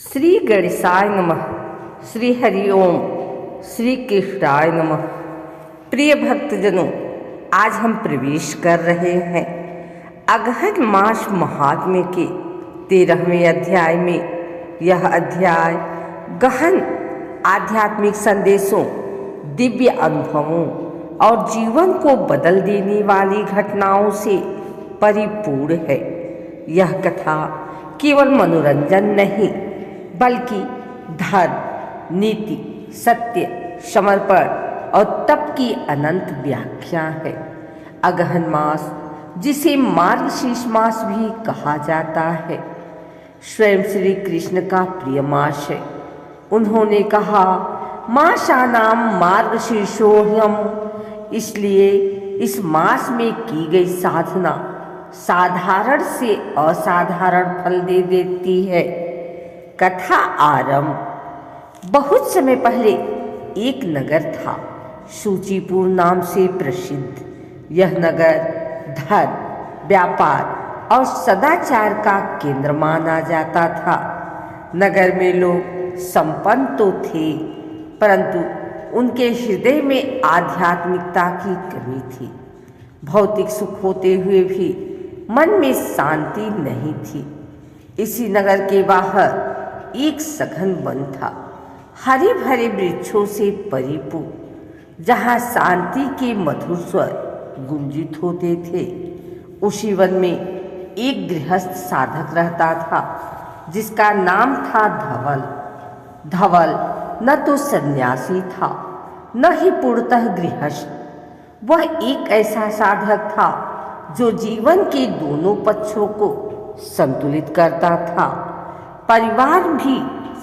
श्री गणेशाय नमः। श्री हरिओम। श्री कृष्णाय नमः। प्रिय भक्तजनों, आज हम प्रवेश कर रहे हैं अगहन मास महात्म्य के 13वें अध्याय में। यह अध्याय गहन आध्यात्मिक संदेशों, दिव्य अनुभवों और जीवन को बदल देने वाली घटनाओं से परिपूर्ण है। यह कथा केवल मनोरंजन नहीं बल्कि धर्म, नीति, सत्य, समर्पण और तप की अनंत व्याख्या है। अगहन मास, जिसे मार्गशीर्ष मास भी कहा जाता है, स्वयं श्री कृष्ण का प्रिय मास है। उन्होंने कहा, मासानाम मार्गशीर्षोऽहम्, इसलिए इस मास में की गई साधना साधारण से असाधारण फल दे देती है। कथा आरंभ। बहुत समय पहले एक नगर था, सूचीपुर नाम से प्रसिद्ध। यह नगर धन, व्यापार और सदाचार का केंद्र माना जाता था। नगर में लोग संपन्न तो थे, परंतु उनके हृदय में आध्यात्मिकता की कमी थी। भौतिक सुख होते हुए भी मन में शांति नहीं थी। इसी नगर के बाहर एक सघन वन था, हरे भरे वृक्षों से परिपूर्ण, जहाँ शांति के मधुर स्वर गुंजित होते थे। उसी वन में एक गृहस्थ साधक रहता था, जिसका नाम था धवल। धवल न तो सन्यासी था, न ही पूर्णतः गृहस्थ। वह एक ऐसा साधक था जो जीवन के दोनों पक्षों को संतुलित करता था, परिवार भी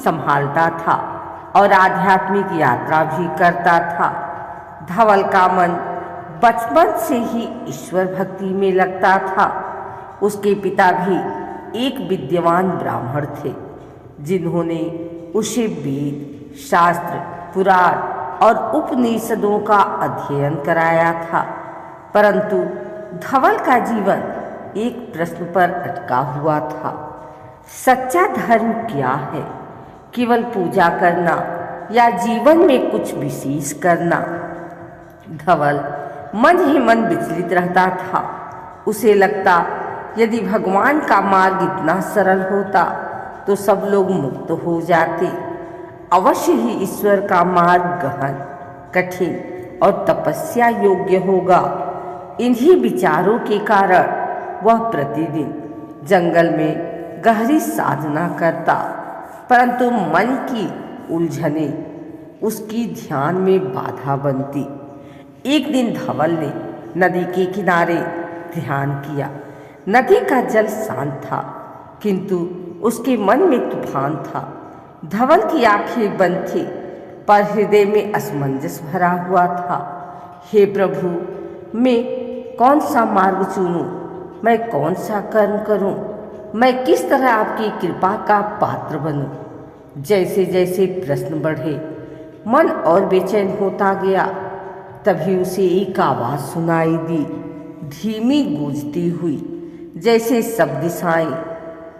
संभालता था और आध्यात्मिक यात्रा भी करता था। धवल का मन बचपन से ही ईश्वर भक्ति में लगता था। उसके पिता भी एक विद्वान ब्राह्मण थे, जिन्होंने उसे वेद, शास्त्र, पुराण और उपनिषदों का अध्ययन कराया था। परंतु धवल का जीवन एक प्रश्न पर अटका हुआ था। सच्चा धर्म क्या है? केवल पूजा करना या जीवन में कुछ विशेष करना? धवल मन ही मन विचलित रहता था। उसे लगता, यदि भगवान का मार्ग इतना सरल होता तो सब लोग मुक्त हो जाते। अवश्य ही ईश्वर का मार्ग गहन, कठिन और तपस्या योग्य होगा। इन्हीं विचारों के कारण वह प्रतिदिन जंगल में गहरी साधना करता, परंतु मन की उलझनें उसकी ध्यान में बाधा बनती। एक दिन धवल ने नदी के किनारे ध्यान किया। नदी का जल शांत था, किंतु उसके मन में तूफान था। धवल की आंखें बंद थी, पर हृदय में असमंजस भरा हुआ था। हे प्रभु, मैं कौन सा मार्ग चुनूं? मैं कौन सा कर्म करूं? मैं किस तरह आपकी कृपा का पात्र बनूं? जैसे जैसे प्रश्न बढ़े, मन और बेचैन होता गया। तभी उसे एक आवाज सुनाई दी, धीमी गूंजती हुई, जैसे सब दिशाएं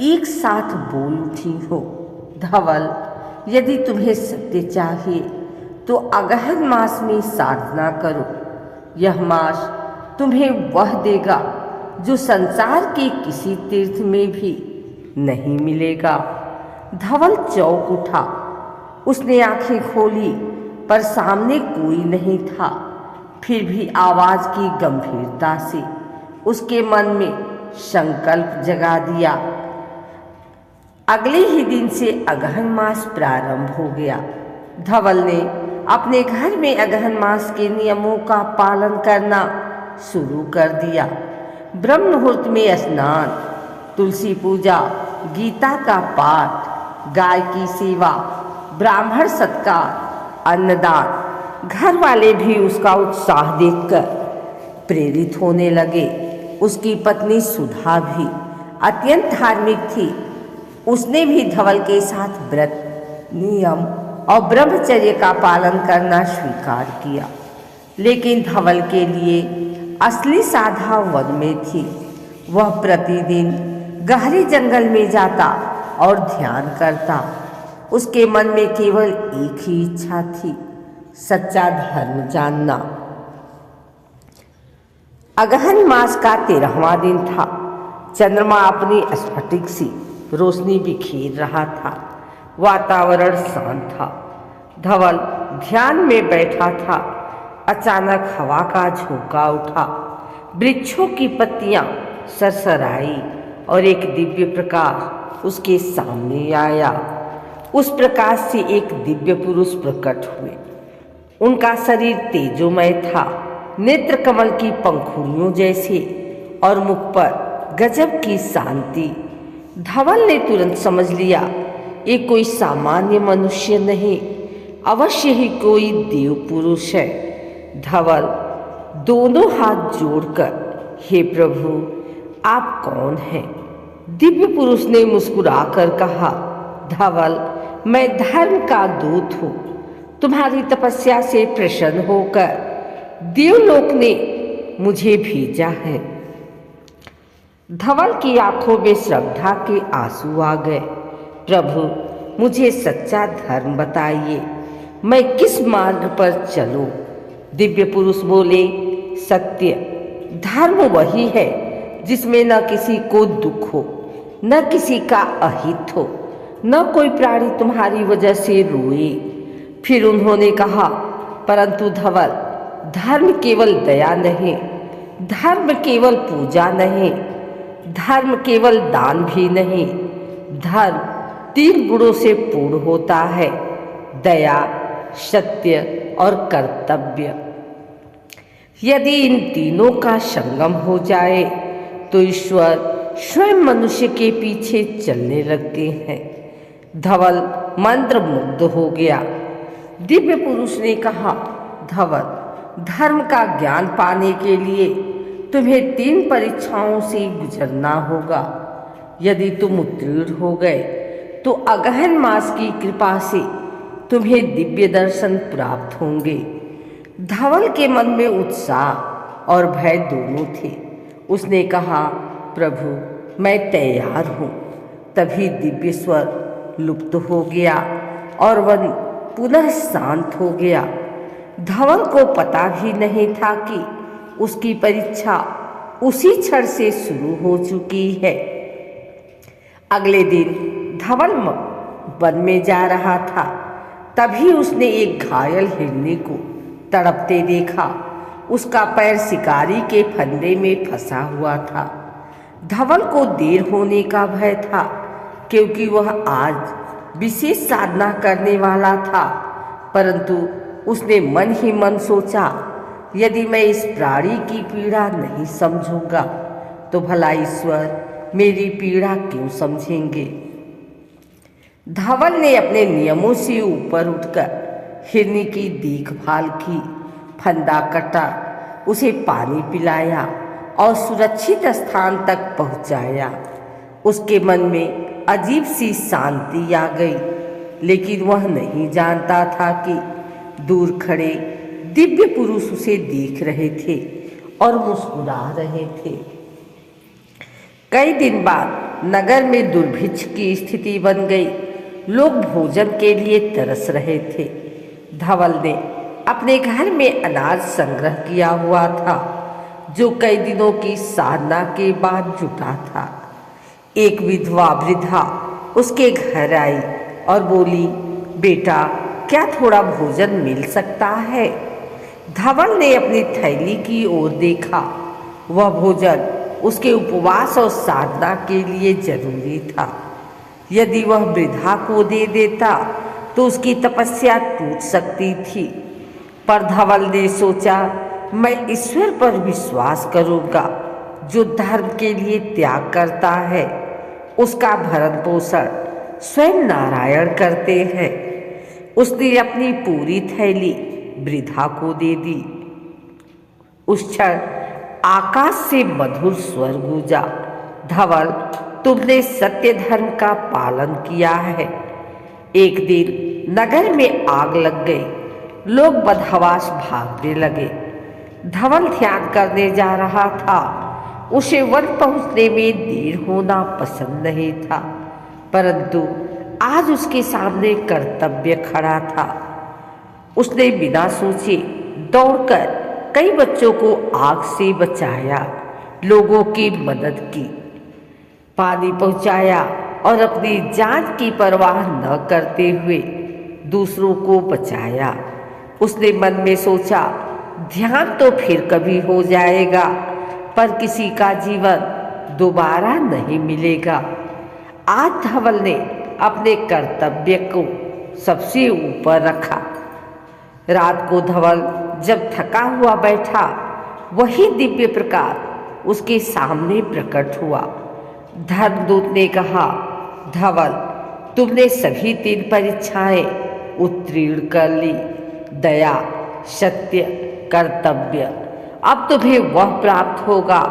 एक साथ बोल उठी हो। धवल, यदि तुम्हें सत्य चाहिए तो अगहन मास में साधना करो। यह मास तुम्हें वह देगा जो संसार के किसी तीर्थ में भी नहीं मिलेगा। धवल चौंक उठा। उसने आंखें खोली, पर सामने कोई नहीं था। फिर भी आवाज की गंभीरता से उसके मन में संकल्प जगा दिया। अगले ही दिन से अगहन मास प्रारंभ हो गया। धवल ने अपने घर में अगहन मास के नियमों का पालन करना शुरू कर दिया। ब्रह्म मुहूर्त में स्नान, तुलसी पूजा, गीता का पाठ, गाय की सेवा, ब्राह्मण सत्कार, अन्नदान। घर वाले भी उसका उत्साह देखकर प्रेरित होने लगे। उसकी पत्नी सुधा भी अत्यंत धार्मिक थी। उसने भी धवल के साथ व्रत, नियम और ब्रह्मचर्य का पालन करना स्वीकार किया। लेकिन धवल के लिए असली साधा वन में थी। वह प्रतिदिन गहरे जंगल में जाता, और ध्यान करता। उसके मन में केवल एक ही इच्छा थी, सच्चा धर्म जानना। अगहन मास का 13वां दिन था। चंद्रमा अपनी स्फटिक सी रोशनी बिखेर रहा था। वातावरण शांत था। धवल ध्यान में बैठा था। अचानक हवा का झोंका उठा, वृक्षों की पत्तियां सरसराई और एक दिव्य प्रकाश उसके सामने आया। उस प्रकाश से एक दिव्य पुरुष प्रकट हुए। उनका शरीर तेजोमय था, नेत्र कमल की पंखुड़ियों जैसे, और मुख पर गजब की शांति। धवल ने तुरंत समझ लिया, ये कोई सामान्य मनुष्य नहीं, अवश्य ही कोई देव पुरुष है। धवल दोनों हाथ जोड़कर, हे प्रभु, आप कौन हैं? दिव्य पुरुष ने मुस्कुराकर कहा, धवल, मैं धर्म का दूत हूँ। तुम्हारी तपस्या से प्रसन्न होकर देवलोक ने मुझे भेजा है। धवल की आंखों में श्रद्धा के आंसू आ गए। प्रभु, मुझे सच्चा धर्म बताइए, मैं किस मार्ग पर चलूं? दिव्य पुरुष बोले, सत्य धर्म वही है जिसमें न किसी को दुख हो, न किसी का अहित हो, न कोई प्राणी तुम्हारी वजह से रोए। फिर उन्होंने कहा, परंतु धवल, धर्म केवल दया नहीं, धर्म केवल पूजा नहीं, धर्म केवल दान भी नहीं। धर्म 3 गुणों से पूर्ण होता है, दया, सत्य और कर्तव्य। यदि इन तीनों का संगम हो जाए तो ईश्वर स्वयं मनुष्य के पीछे चलने लगते हैं। धवल मंत्रमुग्ध हो गया। दिव्य पुरुष ने कहा, धवल, धर्म का ज्ञान पाने के लिए तुम्हें 3 परीक्षाओं से गुजरना होगा। यदि तुम उत्तीर्ण हो गए तो अगहन मास की कृपा से तुम्हें दिव्य दर्शन प्राप्त होंगे। धवल के मन में उत्साह और भय दोनों थे। उसने कहा, प्रभु, मैं तैयार हूँ। तभी दिव्य स्वर लुप्त हो गया और वह पुनः शांत हो गया। धवल को पता भी नहीं था कि उसकी परीक्षा उसी क्षण से शुरू हो चुकी है। अगले दिन धवल वन में जा रहा था। तभी उसने एक घायल हिरनी को तड़पते देखा। उसका पैर शिकारी के फंदे में फंसा हुआ था। धवल को देर होने का भय था, क्योंकि वह आज विशेष साधना करने वाला था। परंतु उसने मन ही मन सोचा, यदि मैं इस प्राणी की पीड़ा नहीं समझूंगा तो भला ईश्वर मेरी पीड़ा क्यों समझेंगे। धवल ने अपने नियमों से ऊपर उठकर हिरनी की देखभाल की, फंदा कटा, उसे पानी पिलाया और सुरक्षित स्थान तक पहुंचाया। उसके मन में अजीब सी शांति आ गई, लेकिन वह नहीं जानता था कि दूर खड़े दिव्य पुरुष उसे देख रहे थे और मुस्कुरा रहे थे। कई दिन बाद नगर में दुर्भिक्ष की स्थिति बन गई। लोग भोजन के लिए तरस रहे थे। धवल ने अपने घर में अनाज संग्रह किया हुआ था, जो कई दिनों की साधना के बाद जुटा था। एक विधवा वृद्धा उसके घर आई और बोली, बेटा, क्या थोड़ा भोजन मिल सकता है? धवल ने अपनी थैली की ओर देखा। वह भोजन उसके उपवास और साधना के लिए जरूरी था। यदि वह वृद्धा को दे देता तो उसकी तपस्या टूट सकती थी। पर धवल ने सोचा, मैं ईश्वर पर विश्वास करूंगा, जो धर्म के लिए त्याग करता है उसका भरण पोषण स्वयं नारायण करते हैं। उसने अपनी पूरी थैली वृद्धा को दे दी। उस क्षण आकाश से मधुर स्वर गूंजा, धवल, तुमने सत्य धर्म का पालन किया है। एक दिन नगर में आग लग गई। लोग बदहवास भागने लगे। धवल ध्यान करने जा रहा था। उसे वन पहुंचने में देर होना पसंद नहीं था, परंतु आज उसके सामने कर्तव्य खड़ा था। उसने बिना सोचे दौड़कर कई बच्चों को आग से बचाया, लोगों की मदद की, पानी पहुंचाया और अपनी जान की परवाह न करते हुए दूसरों को बचाया। उसने मन में सोचा, ध्यान तो फिर कभी हो जाएगा, पर किसी का जीवन दोबारा नहीं मिलेगा। आज धवल ने अपने कर्तव्य को सबसे ऊपर रखा। रात को धवल जब थका हुआ बैठा, वही दिव्य प्रकाश उसके सामने प्रकट हुआ। धर्मदूत ने कहा, धवल, तुमने सभी 3 परीक्षाएं उत्तीर्ण कर ली, दया, सत्य, कर्तव्य। अब तुम्हें वह प्राप्त होगा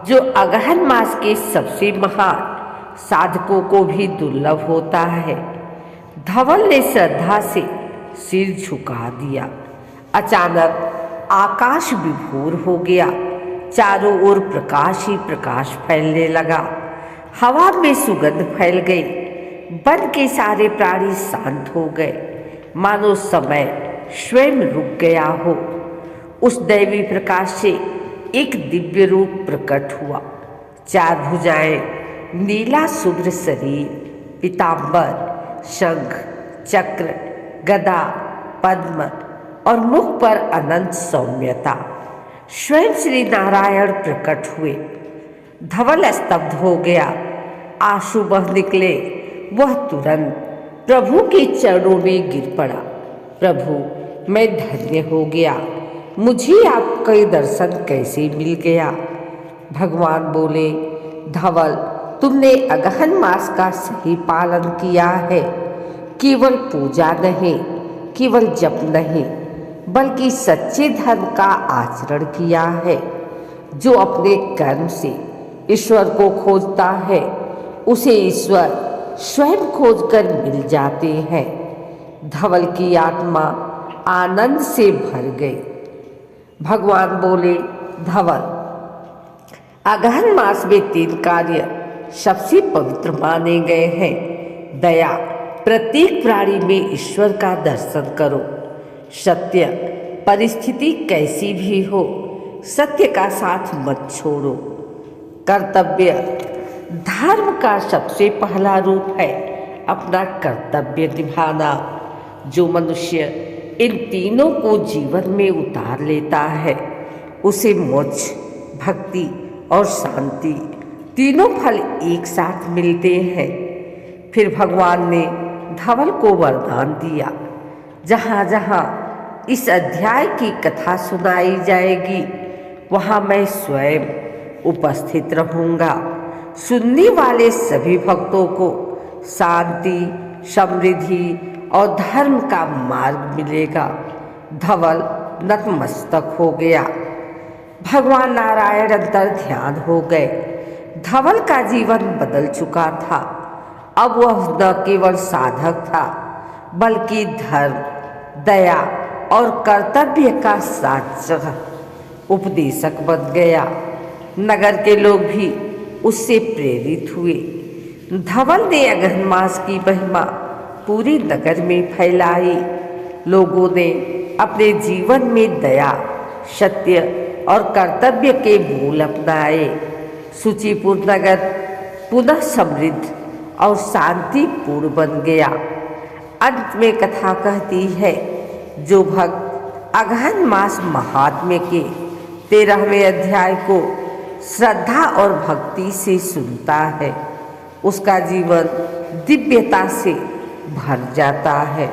जो अगहन मास के सबसे महान साधकों को भी दुर्लभ होता है। धवल ने श्रद्धा से सिर झुका दिया। अचानक आकाश विभोर हो गया, चारों ओर प्रकाश ही प्रकाश फैलने लगा। हवा में सुगंध फैल गई, वन के सारे प्राणी शांत हो गए, मानो समय स्वयं रुक गया हो। उस दैवी प्रकाश से एक दिव्य रूप प्रकट हुआ। 4 भुजाएं, नीला शुभ्र शरीर, पीतांबर, शंख, चक्र, गदा, पद्म और मुख पर अनंत सौम्यता। स्वयं श्री नारायण प्रकट हुए। धवल स्तब्ध हो गया, आंसू बह निकले। वह तुरंत प्रभु के चरणों में गिर पड़ा। प्रभु, मैं धन्य हो गया, मुझे आपका दर्शन कैसे मिल गया? भगवान बोले, धवल, तुमने अगहन मास का सही पालन किया है। केवल पूजा नहीं, केवल जप नहीं, बल्कि सच्चे धर्म का आचरण किया है। जो अपने कर्म से ईश्वर को खोजता है, उसे ईश्वर स्वयं खोजकर मिल जाते हैं। धवल की आत्मा आनंद से भर गई। भगवान बोले, धवल, अगहन मास में 3 कार्य सबसे पवित्र माने गए हैं। दया, प्रत्येक प्राणी में ईश्वर का दर्शन करो। सत्य, परिस्थिति कैसी भी हो, सत्य का साथ मत छोड़ो। कर्तव्य, धर्म का सबसे पहला रूप है अपना कर्तव्य निभाना। जो मनुष्य इन तीनों को जीवन में उतार लेता है, उसे मोक्ष, भक्ति और शांति तीनों फल एक साथ मिलते हैं। फिर भगवान ने धवल को वरदान दिया, जहाँ जहाँ इस अध्याय की कथा सुनाई जाएगी, वहाँ मैं स्वयं उपस्थित रहूँगा। सुनने वाले सभी भक्तों को शांति, समृद्धि और धर्म का मार्ग मिलेगा। धवल नतमस्तक हो गया। भगवान नारायण अंतर ध्यान हो गए। धवल का जीवन बदल चुका था। अब वह न केवल साधक था, बल्कि धर्म, दया और कर्तव्य का साचा उपदेशक बन गया। नगर के लोग भी उससे प्रेरित हुए। धवल ने अगहन मास की महिमा पूरे नगर में फैलाई। लोगों ने अपने जीवन में दया, सत्य और कर्तव्य के मूल अपनाए। शुचिपुर नगर पुनः समृद्ध और शांतिपूर्ण बन गया। अंत में कथा कहती है, जो भक्त अगहन मास महात्म्य के 13वें अध्याय को श्रद्धा और भक्ति से सुनता है, उसका जीवन दिव्यता से भर जाता है।